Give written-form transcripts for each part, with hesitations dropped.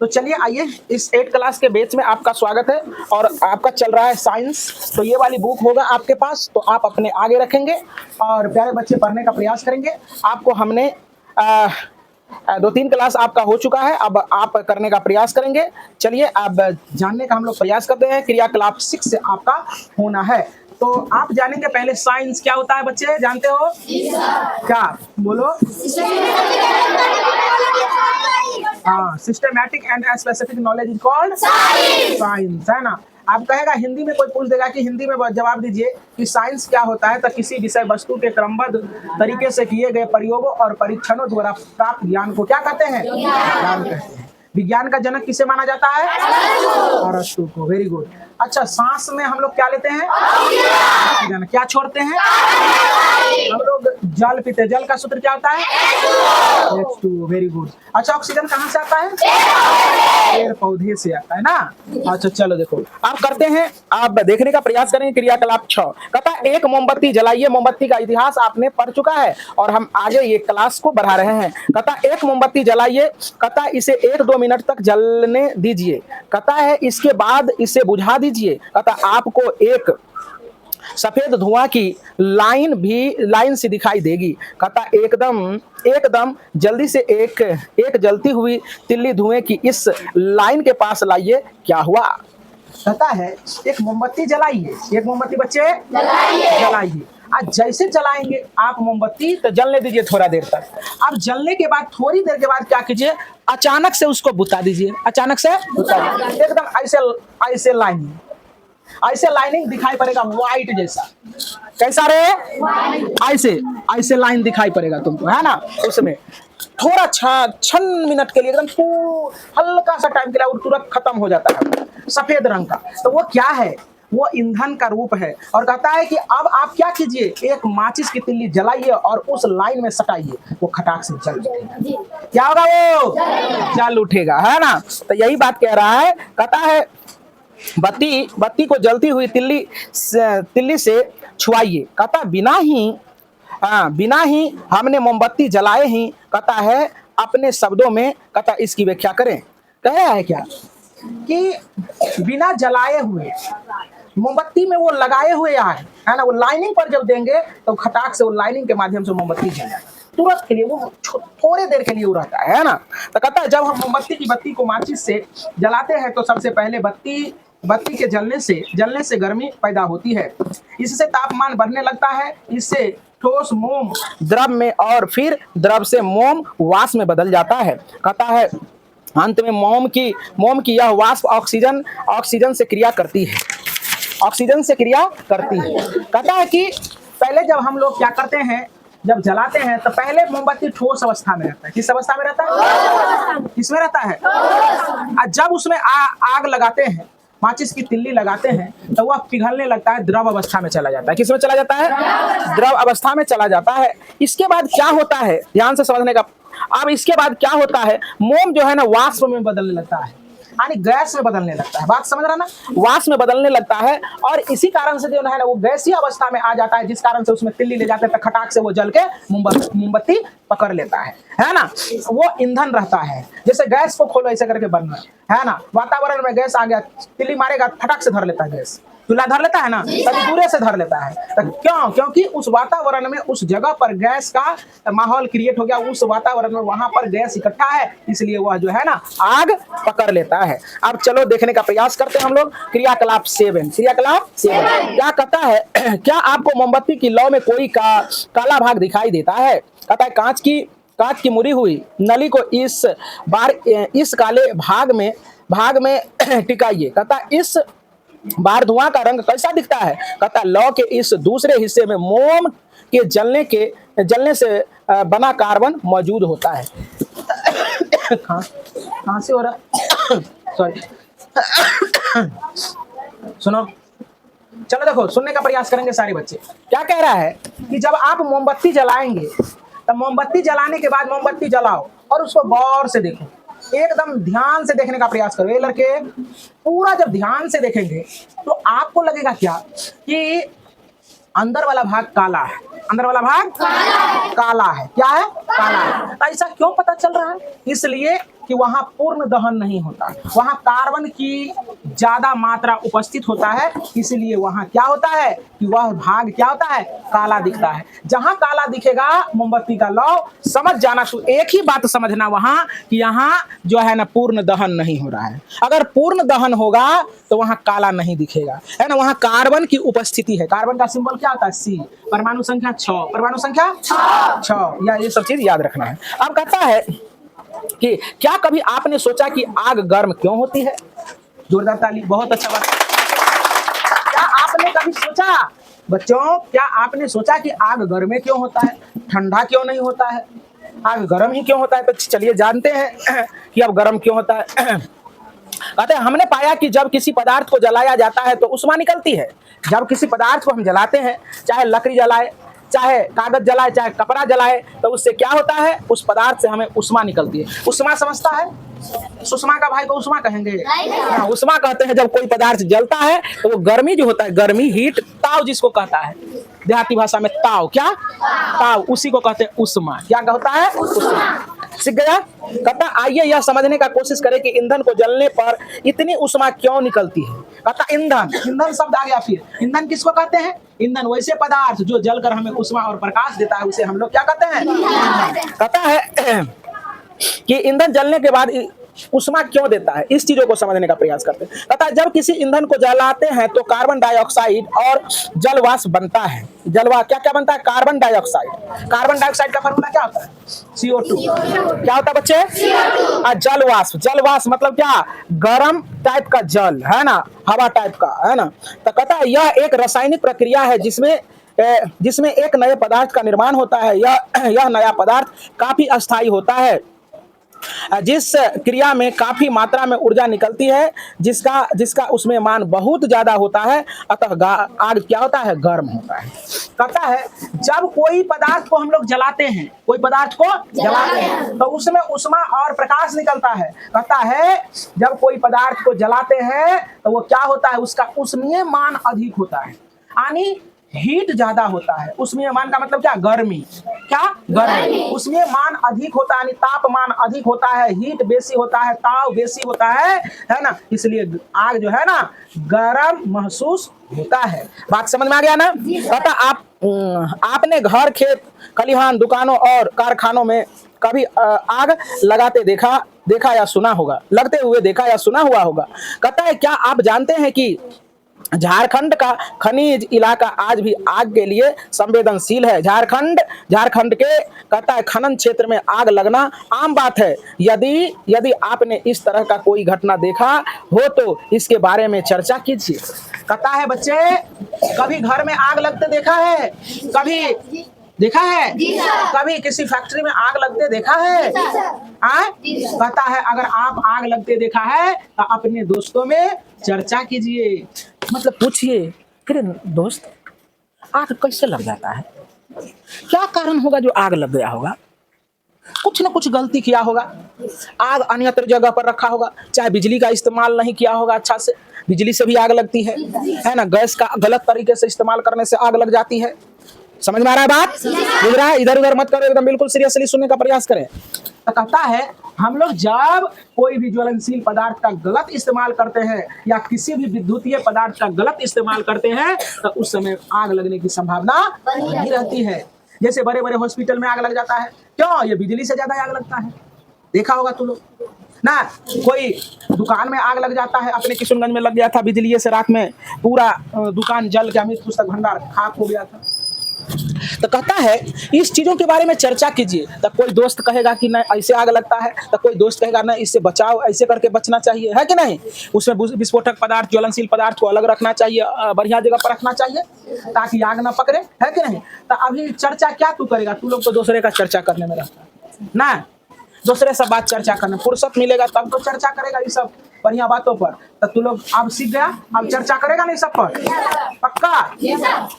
तो चलिए आइए, इस 8 क्लास के बैच में आपका स्वागत है और आपका चल रहा है साइंस। तो ये वाली बुक होगा आपके पास, तो आप अपने आगे रखेंगे और प्यारे बच्चे पढ़ने का प्रयास करेंगे। आपको हमने 2-3 क्लास आपका हो चुका है, अब आप करने का प्रयास करेंगे। चलिए अब जानने का हम लोग प्रयास करते हैं। क्रियाकलाप 6 से आपका होना है, तो आप जानेंगे पहले साइंस क्या होता है। बच्चे जानते हो क्या? बोलो। हाँ, systematic and specific knowledge is called science, है ना। आप कहेगा हिंदी में, कोई पूछ देगा कि हिंदी में जवाब दीजिए कि साइंस क्या होता है, तो किसी विषय वस्तु के क्रमबद्ध तरीके से किए गए प्रयोगों और परीक्षणों द्वारा प्राप्त ज्ञान को क्या कहते हैं? ज्ञान कहते हैं। विज्ञान का जनक किसे माना जाता है? अरस्तु को। Very good. अच्छा, सांस में हम लोग क्या लेते हैं? ऑक्सीजन। क्या छोड़ते हैं? हम लोग जल पीते हैं। जल का सूत्र क्या होता है? H2। Very good. अच्छा, ऑक्सीजन कहाँ से आता है? पेड़ पौधे से आता है ना। अच्छा चलो देखो, आप करते हैं, आप देखने का प्रयास करेंगे। क्रियाकलाप 6 कहता है एक मोमबत्ती जलाइए। मोमबत्ती का इतिहास आपने पढ़ चुका है और हम आगे ये क्लास को बढ़ा रहे हैं। कहता है एक मोमबत्ती जलाइए, कहता है इसे 1-2 मिनट तक जलने दीजिए, कहता है इसके बाद इसे बुझा दीजिए। कहता है आपको एक सफेद धुआं की लाइन सी दिखाई देगी। कहता एकदम जल्दी से एक जलती हुई तिल्ली धुएं की इस लाइन के पास लाइए। क्या हुआ? कहता है एक मोमबत्ती जलाइए। एक मोमबत्ती बच्चे जलाइए। आज जैसे जलाएंगे आप मोमबत्ती, तो जलने दीजिए थोड़ा देर तक। अब जलने के बाद थोड़ी देर के बाद क्या कीजिए? अचानक से उसको बुता दीजिए। अचानक से बुता दीजिए, एकदम ऐसे ऐसे लाइनिंग दिखाई पड़ेगा व्हाइट जैसा। कैसा रे? ऐसे लाइन दिखाई पड़ेगा तुमको, है ना। उसमें थोड़ा 6 मिनट के लिए, एकदम हल्का सा टाइम के लिए, और तुरंत खत्म हो जाता है, सफेद रंग का। तो वो क्या है? वो ईंधन का रूप है। और कहता है कि अब आप क्या कीजिए, एक माचिस की तिल्ली जलाइए और उस लाइन में सटाइए, वो खटाक से जल उठेगा। क्या होगा? वो जल उठेगा, है ना। तो यही बात कह रहा है। कहता है बत्ती को जलती हुई तिल्ली से छुआइए। कहता बिना ही हमने मोमबत्ती जलाए ही, कहता है अपने शब्दों में, कहता इसकी व्याख्या करें। कह रहा है क्या कि बिना जलाए हुए मोमबत्ती में वो लगाए हुए है ना, वो लाइनिंग पर जब देंगे तो खटाक से वो लाइनिंग के माध्यम से मोमबत्ती जल जाएगा। तुरंत के लिए, वो थोड़े देर के लिए वो रहता है ना। तो कहता है जब हम मोमबत्ती की बत्ती को माचिस से जलाते हैं तो सबसे पहले बत्ती के जलने से गर्मी पैदा होती है। इससे तापमान बढ़ने लगता है। इससे ठोस मोम द्रव में और फिर द्रव से मोम वाष्प में बदल जाता है। कहता है अंत में मोम की यह वाष्प ऑक्सीजन से क्रिया करती है। ऑक्सीजन से क्रिया करती है। कहता है कि पहले जब हम लोग क्या करते हैं, जब जलाते हैं तो पहले मोमबत्ती ठोस अवस्था में रहता है। किस अवस्था में रहता है? किसमें रहता है? और जब उसमें आग लगाते हैं, माचिस की तिल्ली लगाते हैं, तो वह पिघलने लगता है, द्रव अवस्था में चला जाता है। किसमें चला जाता है? द्रव अवस्था में चला जाता है। इसके बाद क्या होता है, ध्यान से समझने का। अब इसके बाद क्या होता है, मोम जो है ना वाष्प में बदलने लगता है, यानी गैस में बदलने लगता है। बात समझ रहा ना? वाष्प में बदलने लगता है और इसी कारण से जो है ना वो गैसीय अवस्था में आ जाता है, जिस कारण से उसमें तिल्ली ले जाते हैं तो खटाक से वो जल के मोमबत्ती पकड़ लेता है ना। वो ईंधन रहता है। जैसे गैस को खोलो ऐसे करके बंद है ना, वातावरण में गैस आ गया, तिल्ली मारेगा फटाक से धर लेता है गैस। चूल्हा धर लेता है ना, तभी दूरे से धर लेता है। तो क्यों? क्योंकि उस वातावरण में, उस जगह पर गैस का माहौल क्रिएट हो गया, उस वातावरण में वहां पर गैस इकट्ठा है, इसलिए वह जो है ना आग पकड़ लेता है। अब चलो देखने का प्रयास करते हैं हम लोग। क्रियाकलाप 7 क्या कहता है? क्या आपको मोमबत्ती की लौ में कोई काला भाग दिखाई देता है? कहता है कांच की मुड़ी हुई नली को इस काले भाग में टिकाइए। कहता है इस बार धुआं का रंग कैसा दिखता है? कहता है लौ के इस दूसरे हिस्से में मोम के जलने से बना कार्बन मौजूद होता है। खांसी हो रहा सॉरी। सुनो, चलो देखो, सुनने का प्रयास करेंगे सारे बच्चे। क्या कह रहा है कि जब आप मोमबत्ती जलाएंगे, तो मोमबत्ती जलाने के बाद मोमबत्ती जलाओ और उसको गौर से देखो, एकदम ध्यान से देखने का प्रयास करो। ये लड़के पूरा जब ध्यान से देखेंगे तो आपको लगेगा क्या कि अंदर वाला भाग काला है। अंदर वाला भाग काला है। क्या है? काला है। ऐसा क्यों पता चल रहा है? इसलिए कि वहां पूर्ण दहन नहीं होता, वहां कार्बन की ज्यादा मात्रा उपस्थित होता है, इसलिए वहां क्या होता है कि वह भाग क्या होता है, काला दिखता है। जहां काला दिखेगा मोमबत्ती का लौ समझ जाना, तो एक ही बात समझना वहां कि यहाँ जो है ना पूर्ण दहन नहीं हो रहा है। अगर पूर्ण दहन होगा तो वहां काला नहीं दिखेगा, है ना। वहां कार्बन की उपस्थिति है। कार्बन का सिंबल क्या होता है, सी। परमाणु संख्या 6, परमाणु संख्या 6, या ये सब चीज याद रखना है। अब कहता है कि क्या कभी आपने सोचा कि आग गर्म क्यों होती है? जोरदार ताली, बहुत अच्छा बात। क्या आपने कभी सोचा बच्चों, क्या आपने सोचा कि आग गर्म क्यों होता है, ठंडा क्यों नहीं होता है, आग गर्म ही क्यों होता है? तो चलिए जानते हैं कि अब गर्म क्यों होता है। कहते हैं हमने पाया कि जब किसी पदार्थ को जलाया जाता है तो उष्मा निकलती है। जब किसी पदार्थ को हम जलाते हैं, चाहे लकड़ी जलाए, चाहे कागज जलाए, चाहे कपड़ा जलाए, तो उससे क्या होता है, उस पदार्थ से हमें उष्मा निकलती है। उष्मा समझता है? सुषमा का भाई को उष्मा कहेंगे? हाँ, उष्मा कहते हैं जब कोई पदार्थ जलता है तो वो गर्मी जो होता है, गर्मी, हीट, ताव जिसको कहता है देहाती भाषा में, ताव, क्या ताव, उसी को कहते हैं उष्मा। क्या कहता है, उष्मा। सीख गया? कहता आइए यह समझने का कोशिश करें कि ईंधन को जलने पर इतनी उष्मा क्यों निकलती है। कहता ईंधन, ईंधन शब्द आ गया। फिर ईंधन किसको कहते हैं? ईंधन वैसे पदार्थ जो जलकर हमें उष्मा और प्रकाश देता है, उसे हम लोग क्या कहते हैं? कहता है कि ईंधन जलने के बाद उष्मा क्यों देता है, इस चीजों को समझने का प्रयास करते हैं। कहता है जब किसी ईंधन को जलाते हैं तो कार्बन डाइऑक्साइड और जलवाष्प बनता है। जलवा क्या क्या बनता है? Carbon dioxide. कार्बन डाइऑक्साइड का फॉर्मूला क्या होता है? CO2। क्या होता है बच्चे? जलवाष्प। जलवाष्प मतलब क्या? गर्म टाइप का जल, है ना, हवा टाइप का, है ना। तो कहता है यह एक रासायनिक प्रक्रिया है जिसमें एक नए पदार्थ का निर्माण होता है। यह नया पदार्थ काफी अस्थायी होता है, जिस क्रिया में काफी मात्रा में ऊर्जा निकलती है, जिसका उसमें मान बहुत ज्यादा होता है, अतः आग क्या होता है? गर्म होता है। कहता है जब कोई पदार्थ को हम लोग जलाते हैं, कोई पदार्थ को जलाते हैं तो उसमें उष्मा और प्रकाश निकलता है। कहता है जब कोई पदार्थ को जलाते हैं तो वो क्या होता है, उसका उष्मीय मान अधिक होता है, यानी हीट ज्यादा होता है। उष्मीय मान का मतलब क्या? गर्मी। क्या? गर्मी। उष्मीय मान अधिक होता है, यानी तापमान अधिक होता है, हीट बेसी होता है, ताव बेसी होता है ना, इसलिए आग जो है ना गर्म महसूस होता है। बात समझ में आ गया ना? कहता आपने घर, खेत, खलिहान, दुकानों और कारखानों में कभी आग लगाते देखा या सुना होगा, लगते हुए देखा या सुना हुआ होगा। कहता है क्या आप जानते हैं कि झारखंड का खनिज इलाका आज भी आग के लिए संवेदनशील है। झारखंड के कहता है खनन क्षेत्र में आग लगना आम बात है। यदि आपने इस तरह का कोई घटना देखा हो तो इसके बारे में चर्चा कीजिए। कहता है बच्चे कभी घर में आग लगते देखा है? कभी देखा है? कभी किसी फैक्ट्री में आग लगते देखा है? कहता है अगर आप आग लगते देखा है तो अपने दोस्तों में चर्चा कीजिए, मतलब पूछिए फिर दोस्त आग कैसे लग जाता है, क्या कारण होगा जो आग लग गया होगा, कुछ न कुछ गलती किया होगा, आग अन्यत्र जगह पर रखा होगा, चाहे बिजली का इस्तेमाल नहीं किया होगा अच्छा से, बिजली से भी आग लगती है ना, गैस का गलत तरीके से इस्तेमाल करने से आग लग जाती है। समझ में आ रहा है बात? बुझ रहा है? इधर उधर मत करो, एकदम बिल्कुल सीरियसली सुनने का प्रयास करें। तो कहता है हम लोग जब कोई भी ज्वलनशील पदार्थ का गलत इस्तेमाल करते हैं या किसी भी विद्युतीय पदार्थ का गलत इस्तेमाल करते हैं तो उस समय आग लगने की संभावना बनी रहती है। जैसे बड़े बड़े हॉस्पिटल में आग लग जाता है, क्यों? ये बिजली से ज्यादा आग लगता है, देखा होगा तुम लोग ना। कोई दुकान में आग लग जाता है, अपने किशनगंज में लग गया था बिजली से, रात में पूरा दुकान जल के अमित पुस्तक भंडार खाक हो गया था। तो कहता है इस चीजों के बारे में चर्चा कीजिए। तो कोई दोस्त कहेगा कि नहीं ऐसे आग लगता है, तो कोई दोस्त कहेगा नहीं इससे बचाओ, ऐसे करके बचना चाहिए, है कि नहीं। उसमें विस्फोटक पदार्थ, ज्वलनशील पदार्थ को अलग रखना चाहिए, बढ़िया जगह पर रखना चाहिए ताकि आग ना पकड़े, है कि नहीं। तो अभी चर्चा क्या तू करेगा? तू लोग तो दूसरे का चर्चा करने में रहता है ना, दूसरे से बात चर्चा करने, फुर्सत मिलेगा तब तो चर्चा करेगा ये सब बढ़िया बातों पर। तो तू लोग अब सीख गया, अब चर्चा करेगा नहीं सब पर, पक्का?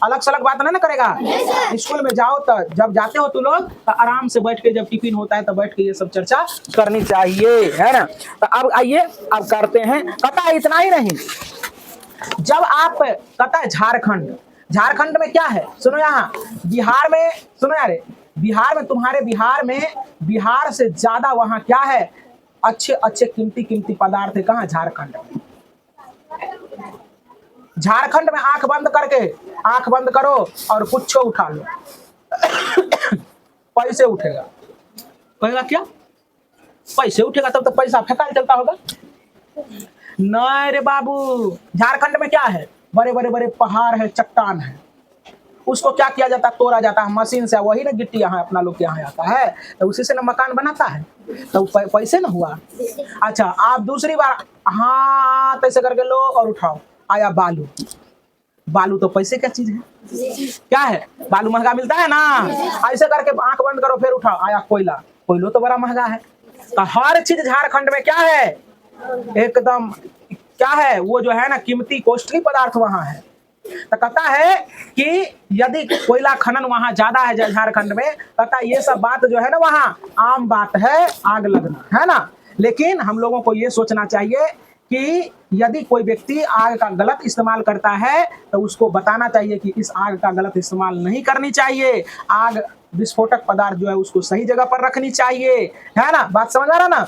अलग सलग बात नहीं ना करेगा। स्कूल में जाओ तो जब जाते हो तू लोग तो आराम से बैठ के, जब टिफिन होता है तो बैठ के ये सब चर्चा करनी चाहिए, है ना। तो अब आइए अब करते हैं। कहता है इतना ही नहीं, जब आप, कहता है झारखंड में क्या है सुनो, यहाँ बिहार में सुनो यार, बिहार में, तुम्हारे बिहार में, बिहार से ज्यादा वहाँ क्या है, अच्छे अच्छे कीमती कीमती पदार्थ है कहाँ? झारखंड में। झारखंड में आंख बंद करके, आंख बंद करो और कुछ उठा लो, पैसे उठेगा। कहेगा क्या? पैसे उठेगा? तब तो पैसा फेंका चलता होगा। नहीं रे बाबू, झारखंड में क्या है? बड़े बड़े बड़े पहाड़ है, चट्टान है, उसको क्या किया जाता है? तोड़ा जाता है मशीन से। वही ना गिट्टी यहाँ अपना लोग के यहाँ आता है, तो उसी से ना मकान बनाता है, तो पैसे ना हुआ। अच्छा, आप दूसरी बार हाथ ऐसे करके लो और उठाओ, आया बालू। बालू तो पैसे क्या चीज है? क्या है? बालू महंगा मिलता है ना। ऐसे करके आंख बंद करो, फिर उठाओ, आया कोयला। कोयला तो बड़ा महंगा है। तो हर चीज झारखंड में क्या है? एकदम क्या है? वो जो है ना कीमती कॉस्टली पदार्थ वहां है। तो कहता है कि यदि कोयला खनन वहां ज्यादा है झारखंड में, कहता है ये सब बात जो है ना वहां आम बात है, आग लगना है ना। लेकिन हम लोगों को ये सोचना चाहिए कि यदि कोई व्यक्ति आग का गलत इस्तेमाल करता है तो उसको बताना चाहिए कि इस आग का गलत इस्तेमाल नहीं करनी चाहिए। आग विस्फोटक पदार्थ जो है उसको सही जगह पर रखनी चाहिए, है ना। बात समझ आ रहा ना?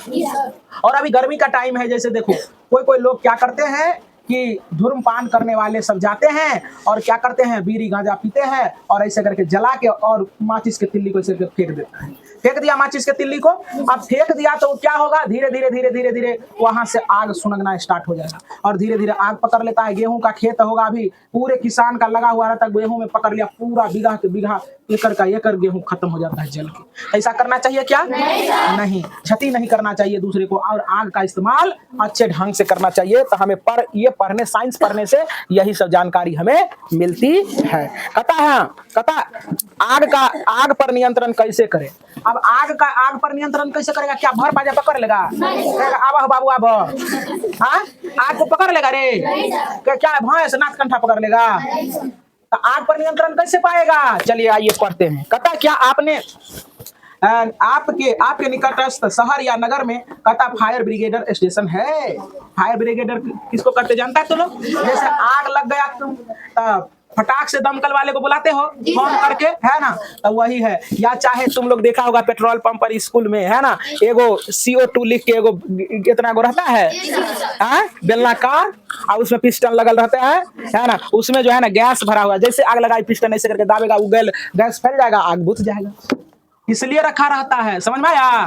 और अभी गर्मी का टाइम है, जैसे देखो कोई कोई लोग क्या करते हैं कि धूम्रपान करने वाले सब जाते हैं और क्या करते हैं, बीड़ी गांजा पीते हैं और ऐसे करके जला के और माचिस के तिल्ली को ऐसे फेंक देता है। फेंक दिया माचिस के तिल्ली को, अब फेंक दिया तो क्या होगा? धीरे धीरे धीरे धीरे धीरे वहां से आग सुनगना स्टार्ट हो जाएगा और धीरे धीरे आग पकड़ लेता है। गेहूं का खेत होगा, अभी पूरे किसान का लगा हुआ रहता है, गेहूं में पकड़ लिया, पूरा बीघा के बीघा, एकड़ का एकड़ गेहूं खत्म हो जाता है जल के। ऐसा करना चाहिए क्या? नहीं, क्षति नहीं करना चाहिए दूसरे को, और आग का इस्तेमाल अच्छे ढंग से करना चाहिए। तो हमें पढ़ने, साइंस पढ़ने से यही सब जानकारी हमें मिलती है। कहता आग पर नियंत्रण कैसे करें? अब आग पर नियंत्रण कैसे करेगा? क्या भर बाजा पकड़ लेगा? अब बाबू अब आग को पकड़ लेगा रे? क्या भैंस नाथ कंठा पकड़ लेगा? तो आग पर नियंत्रण कैसे पाएगा? चलिए आइए पढ़ते हैं। कहता क्या आपने आपके निकटस्थ शहर या नगर में कहता फायर ब्रिगेडर स्टेशन है? फायर ब्रिगेडर किसको करते जानता है? तो लोग जैसे आग लग गया तुम फटाक से दमकल वाले को बुलाते हो फोन करके, है ना। तो वही है। या चाहे तुम लोग देखा होगा पेट्रोल पंप पर, स्कूल में, है ना, एगो CO2 लिख के एगो कितना गो रहता है बेलनाकार, और उसमें पिस्टन लगल रहता है ना। उसमें जो है ना गैस भरा हुआ, जैसे आग लगाई पिस्टन ऐसे करके दाबेगा, उगल गैस फैल जाएगा, आग बुझ जाएगा। इसलिए रखा रहता है, समझ में आया?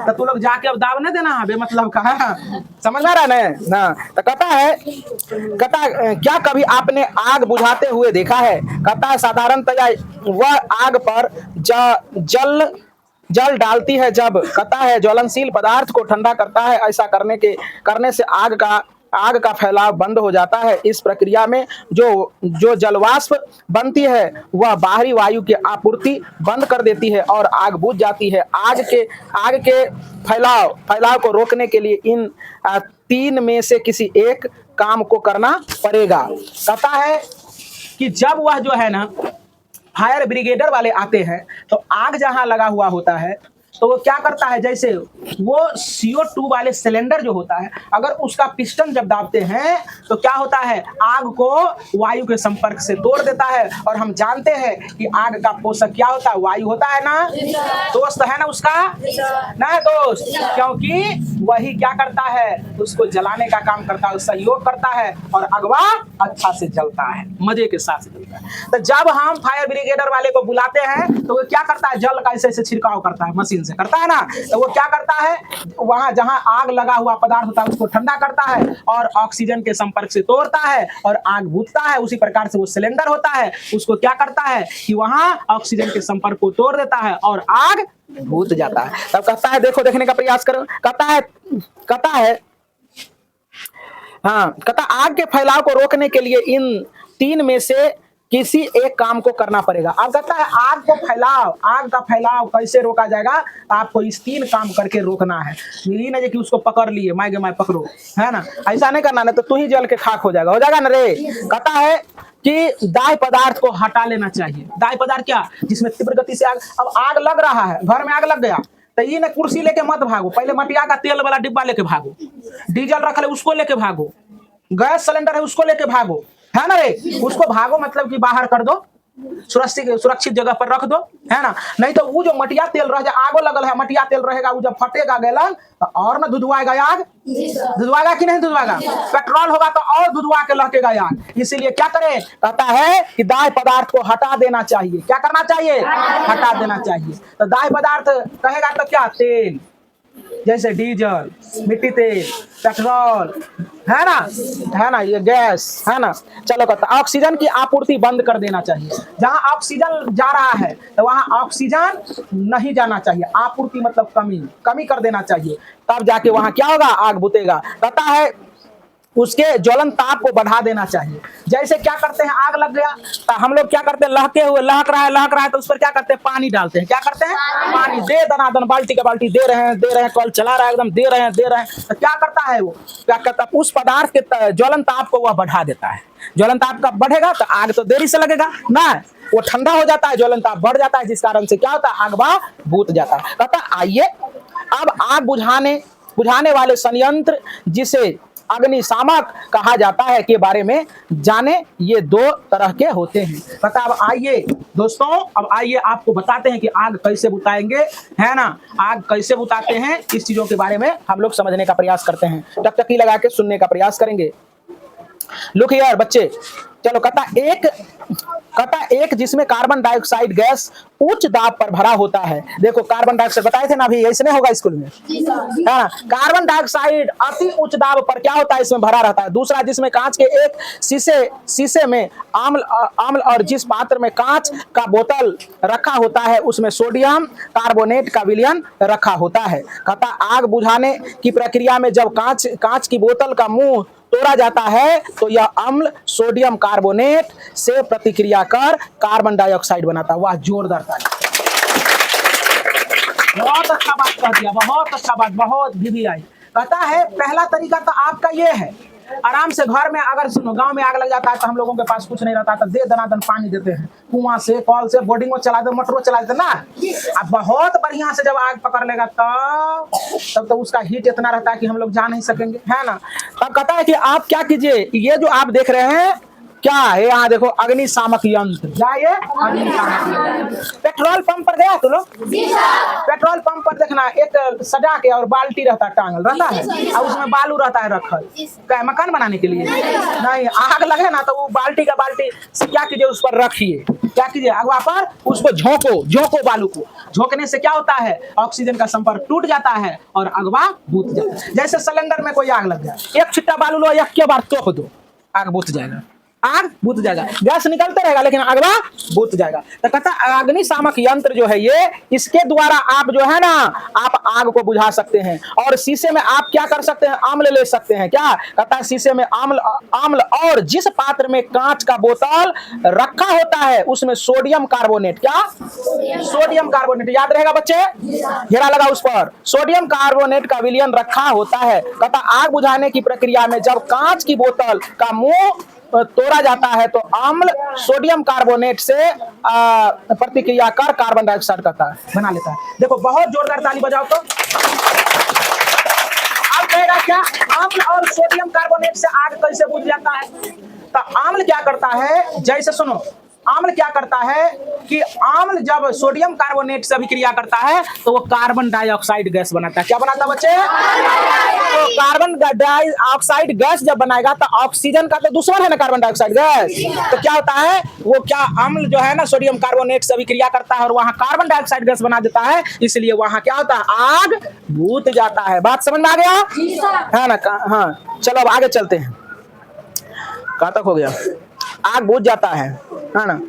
तो तू लोग जाके अब दाव नहीं देना बेमतलब का, है समझ में रहा ना। तो कहता क्या कभी आपने आग बुझाते हुए देखा है? कहता है साधारणतया वह आग पर जल डालती है जब कहता है ज्वलनशील पदार्थ को ठंडा करता है। ऐसा करने से आग का फैलाव बंद हो जाता है। इस प्रक्रिया में जो जलवाष्प बनती है वह बाहरी वायु की आपूर्ति बंद कर देती है और आग बुझ जाती है। आग के फैलाव को रोकने के लिए इन 3 में से किसी एक काम को करना पड़ेगा। कहता है कि जब वह जो है ना फायर ब्रिगेडर वाले आते हैं तो आग जहां लगा हुआ होता है तो वो क्या करता है, जैसे वो CO2 वाले सिलेंडर जो होता है, अगर उसका पिस्टन जब दाबते हैं तो क्या होता है, आग को वायु के संपर्क से तोड़ देता है। और हम जानते हैं कि आग का पोषक क्या होता है? वायु होता है ना, दोस्त है ना उसका, ना दोस्त, क्योंकि वही क्या करता है, उसको जलाने का काम करता है, सहयोग करता है और अगवा अच्छा से जलता है, मजे के साथ जलता है। तो जब हम फायर ब्रिगेडर वाले को बुलाते हैं तो वो क्या करता है, जल का ऐसे छिड़काव करता है, मशीन से करता है ना। तो वो क्या करता है, वहां जहां आग लगा हुआ पदार्थ होता है उसको ठंडा करता है और ऑक्सीजन के संपर्क से तोड़ता है और आग बुझता है। उसी प्रकार से वो सिलेंडर होता है, उसको क्या करता है कि वहां ऑक्सीजन के संपर्क को तोड़ देता है और आग बुझ जाता है। तब कहता है, देखो देखने का प्रयास करो। कहता आग के फैलाव को रोकने के लिए इन 3 में से किसी एक काम को करना पड़ेगा। अब कहता है आग का फैलाव कैसे रोका जाएगा? आपको इस 3 काम करके रोकना है। ये नहीं कि उसको पकड़ लिए मैं पकड़ो, है ना, ऐसा नहीं करना, नहीं तो तू ही जल के खाक हो जाएगा ना रे। कहता है कि दाह्य पदार्थ को हटा लेना चाहिए। दाह्य पदार्थ क्या? जिसमें तीव्र गति से अब आग लग रहा है, घर में आग लग गया तो ये ना कुर्सी लेके मत भागो, पहले मटिया का तेल वाला डिब्बा लेके भागो, डीजल रख ले उसको लेके भागो, गैस सिलेंडर है उसको लेके भागो, है ना रे। उसको भागो मतलब कि बाहर कर दो, सुरक्षित जगह पर रख दो, है ना। नहीं तो वो जो मटिया तेल रह जाए, आगो लगल है, मटिया तेल रहेगा, वो जब फटेगा गैलन तो और ना धुधवाएगा आग, धुधवाएगा कि नहीं धुधवाएगा। पेट्रोल होगा तो और धुधवा के लहकेगा आग। इसीलिए क्या करे, कहता है कि दाह्य पदार्थ को हटा देना चाहिए। क्या करना चाहिए, हटा देना चाहिए। तो दाह्य पदार्थ कहेगा तो क्या, तेल जैसे डीजल, मिट्टी तेल, पेट्रोल, है ना, ये गैस, है ना। चलो कहता ऑक्सीजन की आपूर्ति बंद कर देना चाहिए। जहां ऑक्सीजन जा रहा है तो वहां ऑक्सीजन नहीं जाना चाहिए। आपूर्ति मतलब कमी कर देना चाहिए, तब जाके वहां क्या होगा, आग बुतेगा। कहता है उसके ज्वलन ताप को बढ़ा देना चाहिए। जैसे क्या करते हैं, आग लग गया तो हम लोग क्या करते हैं, लहक रहा है तो उस पर क्या करते हैं, पानी डालते हैं। क्या करते हैं, पानी दे दनादन, बाल्टी के बाल्टी दे रहे हैं, कल चला रहा है एकदम, दे रहे हैं। तो क्या करता है वो, क्या करता है, उस पदार्थ के ज्वलन ताप को वह बढ़ा देता है। ज्वलन ताप का बढ़ेगा तो आग तो देरी से लगेगा ना, वो ठंडा हो जाता है, ज्वलन ताप बढ़ जाता है, जिस कारण से क्या होता है, आग वह बुझ जाता है। कहता आइए अब आग बुझाने वाले संयंत्र जिसे अग्निशामक कहा जाता है के बारे में जाने। ये दो तरह के होते हैं। पता, अब आइए दोस्तों, अब आइए आपको बताते हैं कि आग कैसे बुताएंगे, है ना। आग कैसे बुताते हैं, इस चीजों के बारे में हम लोग समझने का प्रयास करते हैं। टकटकी लगा के सुनने का प्रयास करेंगे। लुक हियर बच्चे, चलो। कहता एक जिसमें कार्बन डाइऑक्साइड गैस उच्च दाब पर भरा होता है। देखो कार्बन डाइऑक्साइड बताए थे ना अभी, ऐसे नहीं होगा स्कूल में, है ना। कार्बन डाइऑक्साइड अति उच्च दाब पर क्या होता है, इसमें भरा रहता है। दूसरा, जिसमें कांच के एक शीशे में आम्ल और जिस पात्र में कांच का बोतल रखा होता है उसमें सोडियम कार्बोनेट का विलयन रखा होता है। कहता आग बुझाने की प्रक्रिया में जब कांच की बोतल का मुंह तोड़ा जाता है तो यह अम्ल सोडियम कार्बोनेट से प्रतिक्रिया कर कार्बन डाइऑक्साइड बनाता है। वाह, जोरदार ताली। बहुत अच्छा बात कर दिया, बहुत अच्छा बात, बहुत भी आई। कहता है पहला तरीका तो आपका ये है, आराम से घर में, अगर सुनो गांव में आग लग जाता है तो हम लोगों के पास कुछ नहीं रहता तो दे दनादन पानी देते हैं, कुआं से, कॉल से, बोर्डिंग में चला दे, मोटरों चला देते ना। अब बहुत बढ़िया से जब आग पकड़ लेगा तब तो उसका हीट इतना रहता है कि हम लोग जा नहीं सकेंगे, है ना। तब कहता है कि आप क्या कीजिए, ये जो आप देख रहे हैं क्या है, यहाँ देखो अग्निशामक यंत्र, जाइए अग्निशामक यंत्र। पेट्रोल पंप पर गया तो लोग, पेट्रोल पंप पर देखना एक सजा के और बाल्टी रहता है, टांगल रहता है और उसमें बालू रहता है रखल, क्या मकान बनाने के लिए नहीं। आग लगे ना तो वो बाल्टी से क्या कीजिए, उस पर रखिए, क्या कीजिए, अगवा पर उसको झोंको बालू को। झोंकने से क्या होता है, ऑक्सीजन का संपर्क टूट जाता है और अगवा बुझ जाता है। जैसे सिलेंडर में कोई आग लग जाए, एक छिट्टा बालू लो, एक के बार तोप दो, आग बुझ जाएगा, आग बुझ जाएगा। गैस निकलता रहेगा लेकिन अगवा बुझ जाएगा। तो कहता अग्निशामक यंत्र जो है ये, इसके द्वारा आप जो है ना, आप आग को बुझा सकते हैं। और शीशे में आप क्या कर सकते हैं, आम्ल ले सकते हैं। क्या कहता है, शीशे में आम्ल और जिस पात्र में कांच का बोतल रखा होता है उसमें सोडियम कार्बोनेट, क्या सोडियम कार्बोनेट, याद रहेगा बच्चे, घेरा लगा उस पर, सोडियम कार्बोनेट का विलयन रखा होता है। कहता आग बुझाने की प्रक्रिया में जब कांच की बोतल का मुंह तोड़ा जाता है तो अम्ल सोडियम कार्बोनेट से प्रतिक्रिया कर कार्बन डाइऑक्साइड बना लेता है। देखो बहुत जोरदार ताली बजाओ तो। अब कहेगा क्या, अम्ल और सोडियम कार्बोनेट से आग कैसे बुझ जाता है। तो अम्ल क्या करता है, जैसे सुनो, अम्ल क्या करता है कि अम्ल जब सोडियम कार्बोनेट से अभिक्रिया करता है तो वो कार्बन डाइऑक्साइड गैस बनाता है। क्या बनाता है बच्चे, तो कार्बन डाइऑक्साइड गैस जब बनाएगा तो ऑक्सीजन का तो दुश्मन है ना कार्बन डाइऑक्साइड गैस, तो क्या होता है, वो क्या अम्ल जो है ना सोडियम कार्बोनेट से अभिक्रिया करता है और वहां कार्बन डाइऑक्साइड गैस बना देता है। इसलिए वहां क्या होता है, आग बुझ जाता है। बात समझ में आ गया, है ना। हाँ चलो अब आगे चलते हैं। कहाँ तक हो गया, आग बुझ जाता है ना।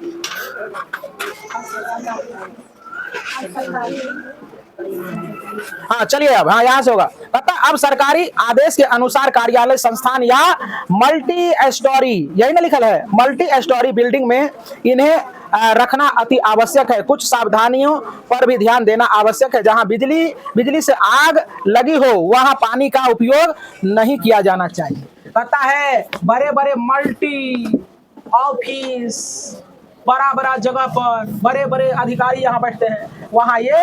हाँ चलिए अब, हाँ यहाँ से होगा। पता अब सरकारी आदेश के अनुसार कार्यालय, संस्थान या मल्टी स्टोरी, यही ना लिखल है, मल्टी स्टोरी बिल्डिंग में इन्हें रखना अति आवश्यक है। कुछ सावधानियों पर भी ध्यान देना आवश्यक है। जहां बिजली से आग लगी हो वहां पानी का उपयोग नहीं किया जाना चाहिए। पता है बड़े बड़े मल्टी ऑफिस, बड़ा जगह पर बड़े बड़े अधिकारी यहाँ बैठते हैं, वहाँ ये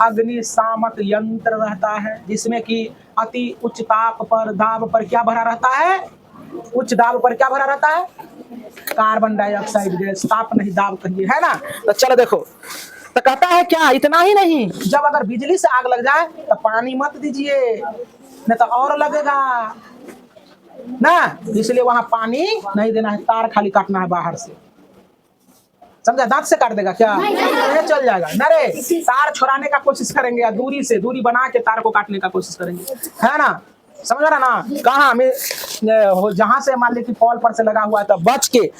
अग्निशामक यंत्र रहता है जिसमें कि अति उच्च दाब पर क्या भरा रहता है, उच्च दाब पर क्या भरा रहता है, कार्बन डाइऑक्साइड गैस, ताप नहीं दाब कहिए, है ना। तो चलो देखो, तो कहता है क्या, इतना ही नहीं, जब अगर बिजली से आग लग जाए तो पानी मत दीजिए, नहीं तो और लगेगा ना, इसलिए वहां पानी नहीं देना है, तार खाली काटना है बाहर से, समझा। दांत से काट देगा क्या, नहीं चल जाएगा, नरे तार छुड़ाने का कोशिश करेंगे या दूरी से दूरी बना के तार को काटने का कोशिश करेंगे, है ना, समझ रहा ना। कहाँ में जहां से मान ली कि पॉल पर से लगा हुआ है तो बच के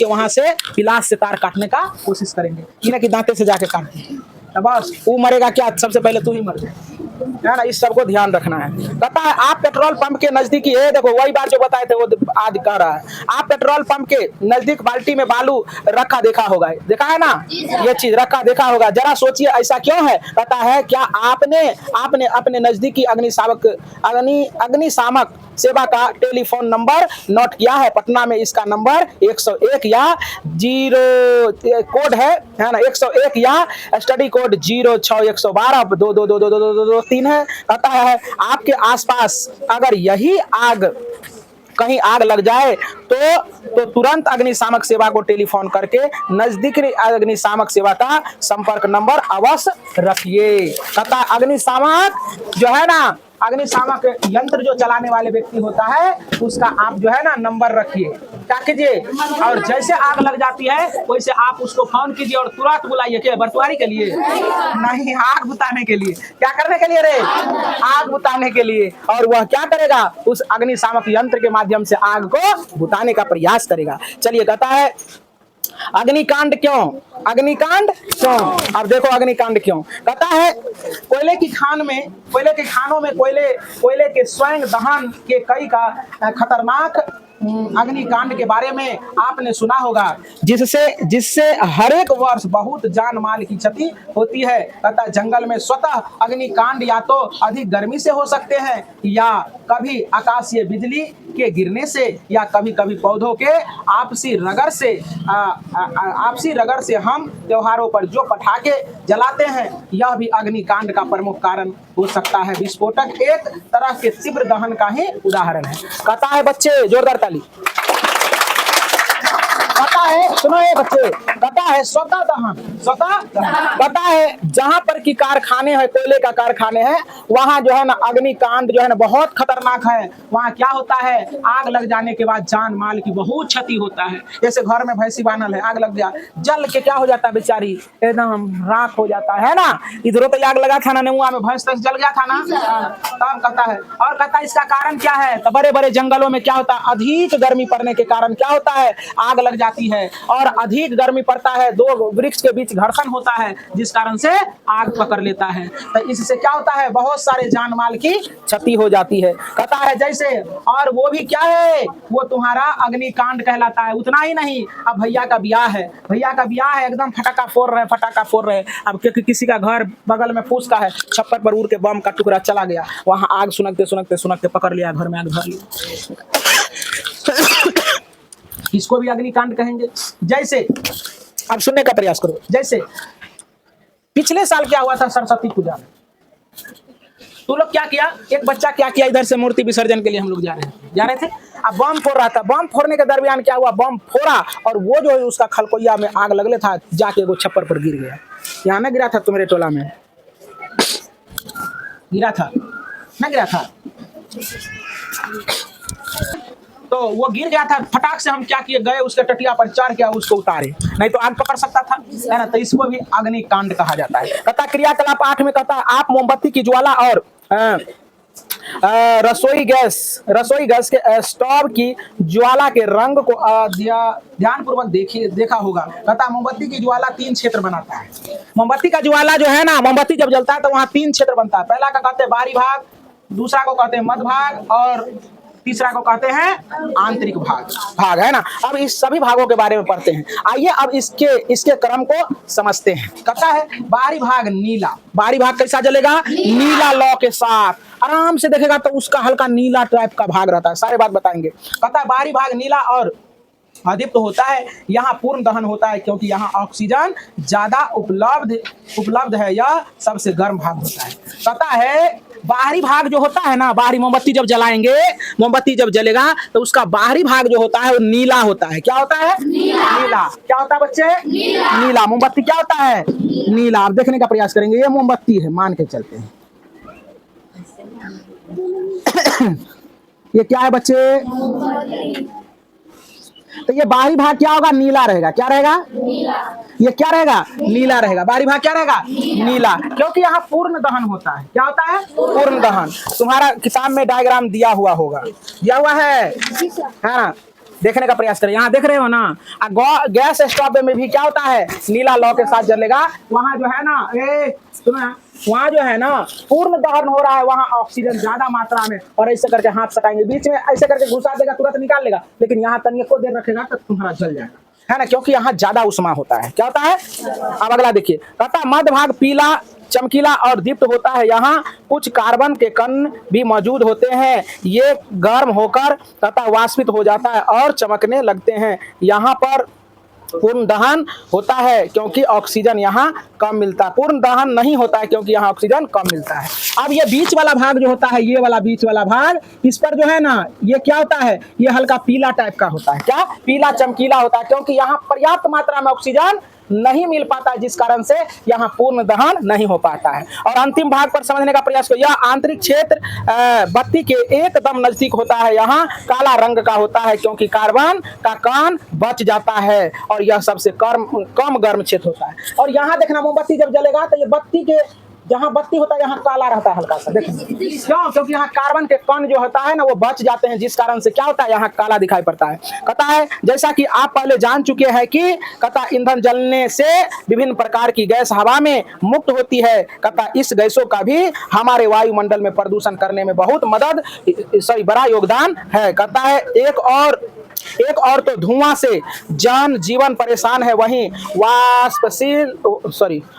वहां से पिलास से तार काटने का कोशिश करेंगे, ये ना कि दांते से जाके काट दें, तो बस वो मरेगा क्या, सबसे पहले तू ही मर जाए, है ना। इस सबको ध्यान रखना है। कहता है आप पेट्रोल पंप के नजदीक ही है, देखो वही बात जो बताए थे वो आज कह रहा है, आप पेट्रोल पंप के नजदीक बाल्टी में बालू रखा देखा होगा, देखा है ना, ये चीज रखा देखा होगा, जरा सोचिए ऐसा क्यों है। कहता है क्या आपने अपने नजदीकी अग्निशामक सेवा का टेलीफोन नंबर नोट किया है। पटना में इसका नंबर 101 या 0 कोड है ना, 101 या स्टडी कोड 06112 2222223 है। कहता है आपके आसपास अगर यही कहीं आग लग जाए तो तुरंत अग्निशामक सेवा को टेलीफोन करके नजदीकी अग्निशामक सेवा का संपर्क नंबर अवश्य रखिए। कहता है अग्निशामक जो है ना, अग्निशामक यंत्र जो चलाने वाले व्यक्ति होता है उसका आप जो है ना नंबर रखिए, क्या कीजिए, और जैसे आग लग जाती है वैसे आप उसको फोन कीजिए और तुरंत बुलाइए, क्या बर्तवारी के लिए नहीं, आग बुताने के लिए। क्या करने के लिए रे, आग बुताने के लिए। और वह क्या करेगा, उस अग्निशामक यंत्र के माध्यम से आग को बुताने का प्रयास करेगा। चलिए, कहता है अग्निकांड क्यों, अब देखो अग्निकांड क्यों। कहता है कोयले की खानों में कोयले के स्वयं दहन के कई का खतरनाक अग्निकांड के बारे में आपने सुना होगा, जिससे हर एक वर्ष बहुत जान माल की क्षति होती है। कहता जंगल में स्वतः अग्निकांड या तो अधिक गर्मी से हो सकते हैं, या कभी आकाशीय बिजली के गिरने से, या कभी कभी पौधों के आपसी रगड़ से हम त्योहारों पर जो पटाखे जलाते हैं, यह भी अग्निकांड का प्रमुख कारण हो सकता है। विस्फोटक एक तरह के तीव्र दहन का ही उदाहरण है। कहता है बच्चे, जोरदार ताली। कहता है सुनो ये बच्चे, कहता है स्वतः दहन, कहता है जहां पर की कारखाने हैं, कोयले का कारखाने हैं, वहां जो है ना अग्निकांड जो है ना बहुत खतरनाक है। वहां क्या होता है, आग लग जाने के बाद जान माल की बहुत क्षति होता है। जैसे घर में भैंसी बानल है, आग लग गया, जल के क्या हो जाता है बेचारी, एकदम राख हो जाता है ना। इधरों तो आग लगा था ना, नेमुआ में भैंस तक जल गया था ना, तब कहता है। और कहता है इसका कारण क्या है, तो बड़े बड़े जंगलों में क्या होता है, अधिक गर्मी पड़ने के कारण क्या होता है, आग लग जाती है, और अधिक गर्मी पड़ता है, दो वृक्ष के बीच घर्षण होता है, जिस कारण से आग पकड़ लेता है। तो इससे क्या होता है, बहुत सारे जान माल की क्षति हो जाती है। कहता है जैसे, और वो भी क्या है, वो तुम्हारा अग्निकांड कहलाता है। उतना ही नहीं, अब भैया का ब्याह है, एकदम फटाका फोड़ रहे। अब किसी का घर बगल में फूस का है, छप्पर पर उड़ के बम का टुकड़ा चला गया, वहां आग सुनकते पकड़ लिया, घर में आग भर लिया, इसको भी अग्निकांड कहेंगे। जैसे अब सुनने का प्रयास करो, जैसे पिछले साल क्या हुआ था सरस्वती पूजा में, तू लोग क्या किया, एक बच्चा क्या किया, इधर से मूर्ति विसर्जन के लिए हम लोग जा रहे थे, अब बम फोड़ रहा था, बम फोड़ने के दरमियान क्या हुआ, बम फोड़ा और वो जो है उसका खलकोइया में आग लगले था, जाके वो छप्पर पर गिर गया। यहाँ ना गिरा था, तुम्हारे टोला में गिरा था ना, गिरा था, तो वो गिर गया था, फटाक से हम क्या किए, गए उसके टटिया पर चढ़ के उसको उतारे, नहीं तो आग पकड़ सकता था, है ना। तो इसको भी अग्निकांड कहा जाता है। कहता क्रियाकलाप 8 में कहता है आप मोमबत्ती की ज्वाला और रसोई गैस के स्टोव की ज्वाला के रंग को ध्यानपूर्वक देखा होगा। कहता मोमबत्ती की ज्वाला 3 क्षेत्र बनाता है। मोमबत्ती का ज्वाला जो है ना, मोमबत्ती जब जलता है तो वहां 3 क्षेत्र बनता है। पहला का कहते हैं बाहरी भाग, दूसरा को कहते हैं मध्य भाग, और तीसरा को कहते हैं आंतरिक भाग, है ना। अब इस सभी भागों के बारे में पढ़ते हैं। आइए अब इसके क्रम को समझते हैं। कहता है बाहरी भाग नीला, बाहरी भाग कैसा जलेगा, नीला लौ के साथ, आराम से देखेगा तो उसका हल्का नीला टाइप का भाग रहता है, सारे बात बताएंगे। कहता है बाहरी भाग नीला और अधिक होता है, यहाँ पूर्ण दहन होता है क्योंकि यहाँ ऑक्सीजन ज्यादा उपलब्ध है, यह सबसे गर्म भाग होता है। कहता है बाहरी भाग जो होता है ना, बाहरी मोमबत्ती जब जलाएंगे, मोमबत्ती जब जलेगा तो उसका बाहरी भाग जो होता है वो नीला होता है। क्या होता है? नीला। क्या होता है बच्चे? नीला। मोमबत्ती क्या होता है? नीला। आप देखने का प्रयास करेंगे, ये मोमबत्ती है, मान के चलते हैं। ये क्या है बच्चे? तो ये बाहरी भाग क्या होगा? नीला रहेगा। क्या रहेगा? नीला। ये क्या रहेगा? नीला रहेगा। बाहरी भाग क्या रहेगा? नीला। क्योंकि यहाँ पूर्ण दहन होता है। क्या होता है? पूर्ण दहन। तुम्हारा किताब में डायग्राम दिया हुआ होगा, दिया हुआ है ना? देखने का प्रयास करें। यहाँ देख रहे हो ना, गैस स्टोव में भी क्या होता है? नीला लौ के साथ जलेगा। वहाँ जो है ना, सुनो, वहाँ जो है ना पूर्ण दहन हो रहा है, वहाँ ऑक्सीजन ज्यादा मात्रा में, और ऐसे करके हाथ सटाएंगे, बीच में ऐसे करके घुसा देगा, तुरंत निकाल लेगा, लेकिन यहाँ तनिक को देर रखेगा तो तुम्हारा जल जाएगा, है ना? क्योंकि यहाँ ज्यादा उष्मा होता है। क्या होता है? अब अगला देखिए, कहता मध्य भाग पीला, चमकीला और दीप्त होता है। यहाँ कुछ कार्बन के कण भी मौजूद होते हैं। ये गर्म होकर तथा वाष्पित हो जाता है और चमकने लगते हैं। यहाँ पर पूर्ण दहन होता है क्योंकि ऑक्सीजन यहाँ कम मिलता है। पूर्ण दहन नहीं होता है क्योंकि यहाँ ऑक्सीजन कम मिलता है। अब ये बीच वाला भाग जो होता है, ये वाला बीच वाला भाग, इस पर जो है ना, ये क्या होता है? ये हल्का पीला टाइप का होता है। क्या? पीला चमकीला होता है, क्योंकि यहाँ पर्याप्त मात्रा में ऑक्सीजन नहीं मिल पाता है, जिस कारण से यहाँ पूर्ण दहन नहीं हो पाता है। और अंतिम भाग पर समझने का प्रयास करो। यह आंतरिक क्षेत्र बत्ती के एकदम नजदीक होता है। यहाँ काला रंग का होता है क्योंकि कार्बन का कण बच जाता है, और यह सबसे कम गर्म क्षेत्र होता है। और यहाँ देखना, मोमबत्ती जब जलेगा तो ये बत्ती के जहाँ बत्ती होता है यहाँ काला रहता है हल्का सा। देखो क्यों? क्योंकि यहाँ कार्बन के कण जो होता है ना वो बच जाते हैं, जिस कारण से क्या होता है? यहाँ काला दिखाई पड़ता है। कहता है जैसा कि आप पहले जान चुके हैं कि कहता ईंधन जलने से विभिन्न प्रकार की गैस हवा में मुक्त होती है। कहता इस गैसों का भी हमारे वायुमंडल में प्रदूषण करने में बहुत बड़ा योगदान है। कहता है एक और तो धुआं से जीवन परेशान है, वहीं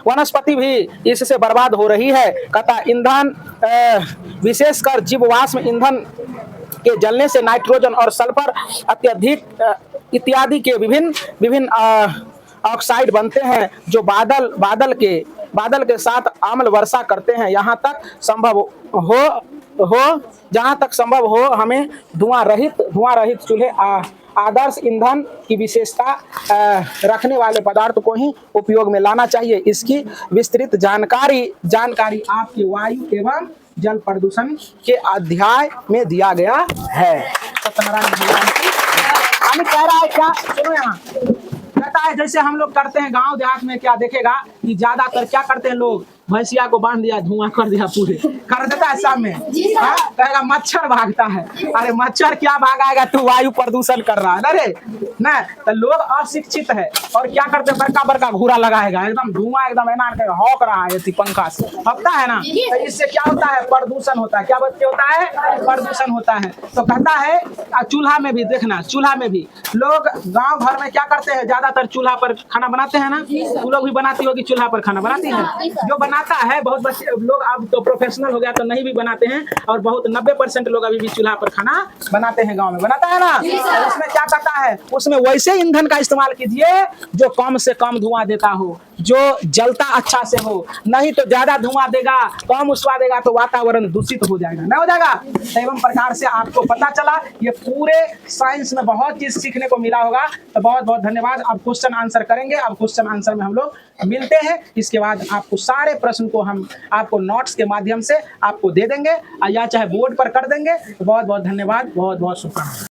वनस्पति भी इससे बर्बाद हो रही है। कहता ईंधन विशेषकर जीवाश्म ईंधन के जलने से नाइट्रोजन और सल्फर अत्यधिक इत्यादि के विभिन्न ऑक्साइड बनते हैं, जो बादल के साथ अम्ल वर्षा करते हैं। जहाँ तक संभव हो हमें धुआं रहित चूल्हे आदर्श ईंधन की विशेषता रखने वाले पदार्थ को ही उपयोग में लाना चाहिए। इसकी विस्तृत जानकारी आपके वायु एवं जल प्रदूषण के अध्याय में दिया गया है। सत्यनारायण भगवान की कह रहा है क्या? सुनो, यहाँ कहता है जैसे हम लोग करते हैं गांव देहात में, क्या देखेगा कि ज्यादातर क्या करते हैं लोग? भैंसिया को बांध दिया, धुआं कर दिया, पूरे कर देता है शाम में। कहेगा मच्छर भागता है। अरे मच्छर क्या भागाएगा? तू वायु प्रदूषण कर रहा है ना रे। ना तो लोग अशिक्षित है और क्या करते हैं? बड़का घूरा लगाएगा, एकदम धुआं एकदम हौक रहा है पंखा से, हकता है ना। तो इससे क्या होता है? प्रदूषण होता है। क्या बच्चे होता है? प्रदूषण होता है। तो कहता है चूल्हा में भी देखना, चूल्हा में भी लोग गाँव भर में क्या करते हैं? ज्यादातर चूल्हा पर खाना बनाते हैं ना। तू लोग भी बनाती होगी, चूल्हा पर खाना बनाती है। जो बनाता है, बहुत बच्चे लोग अब तो प्रोफेशनल हो गया तो नहीं भी बनाते हैं, और बहुत 90% लोग अभी भी चूल्हा पर खाना बनाते हैं, गांव में बनाता है ना। तो उसमें क्या करता है? उसमें वैसे ईंधन का इस्तेमाल कीजिए जो कम से कम धुआं देता हो, जो जलता अच्छा से हो। नहीं तो ज्यादा धुआं देगा, कम उष्मा देगा तो वातावरण दूषित हो जाएगा, ना हो जाएगा। एवं प्रकार से आपको पता चला, ये पूरे साइंस में बहुत चीज सीखने को मिला होगा। तो बहुत बहुत धन्यवाद। अब क्वेश्चन आंसर करेंगे। अब क्वेश्चन आंसर में हम लोग मिलते हैं। इसके बाद आपको सारे प्रश्न को हम आपको नोट्स के माध्यम से आपको दे देंगे, या चाहे बोर्ड पर कर देंगे। तो बहुत बहुत धन्यवाद, बहुत बहुत शुभकामनाएं।